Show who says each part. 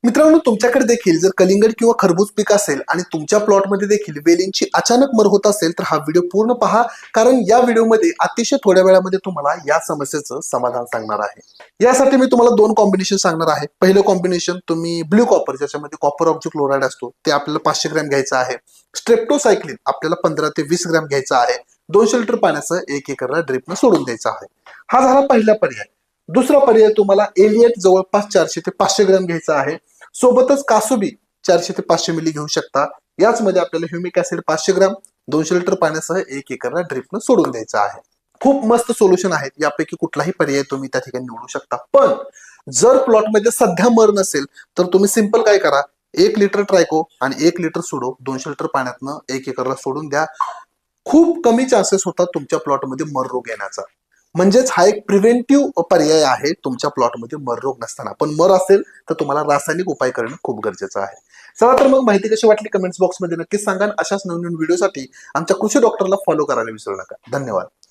Speaker 1: मित्रांनो, तुमच्याकडे देखील जर कलिंगड किंवा खरबूज पीक असेल आणि तुमच्या प्लॉटमध्ये देखील वेलींची अचानक मर होत असेल तर हा व्हिडिओ पूर्ण पहा, कारण या व्हिडिओमध्ये अतिशय थोड्या वेळामध्ये तुम्हाला या समस्येचं समाधान सांगणार आहे. यासाठी मी तुम्हाला दोन कॉम्बिनेशन सांगणार आहे. पहिलं कॉम्बिनेशन तुम्ही ब्ल्यू कॉपर, ज्याच्यामध्ये कॉपर ऑक्झीक्लोराइड असतो, ते आपल्याला 500 ग्रॅम घ्यायचं आहे. स्ट्रेप्टोसायक्लिन आपल्याला 15 ते 20 ग्रॅम घ्यायचं आहे. 200 लिटर पाण्याचं 1 एकरला ड्रिपनं सोडून द्यायचं आहे. हा झाला पहिला पर्याय. दुसरा पर्याय तुम्हाला एलियट जवळपास 400 ते 500 ग्रॅम घ्यायचा आहे. सोबतच कासुबी 400 ते 500 मिली घेऊ शकता. याचमध्ये आपल्याला ह्युमिक ऍसिड 500 ग्रॅम 200 लिटर पाण्यासह 1 एकरला ड्रिपनं सोडून द्यायचं आहे. खूप मस्त सोल्युशन आहेत. यापैकी कुठलाही पर्याय तुम्ही त्या ठिकाणी निवडू शकता. पण जर प्लॉटमध्ये सध्या मर नसेल तर तुम्ही सिंपल काय करा, 1 लिटर ट्रायको आणि 1 लिटर सुडो 200 लिटर पाण्यातनं 1 एकरला सोडून द्या. खूप कमी चान्सेस होतात तुमच्या प्लॉटमध्ये मर रोग येण्याचा. म्हणजेच हा एक प्रिव्हेंटिव्ह पर्याय आहे तुमच्या प्लॉटमध्ये मर रोग नसताना. पण मर असेल तर तुम्हाला रासायनिक उपाय करणं खूप गरजेचं आहे. चला तर मग माहिती कशी वाटली कमेंट्स बॉक्समध्ये नक्कीच सांगा. अशाच नवीन व्हिडिओसाठी आमच्या कृषी डॉक्टरला फॉलो करायला विसरू नका. धन्यवाद.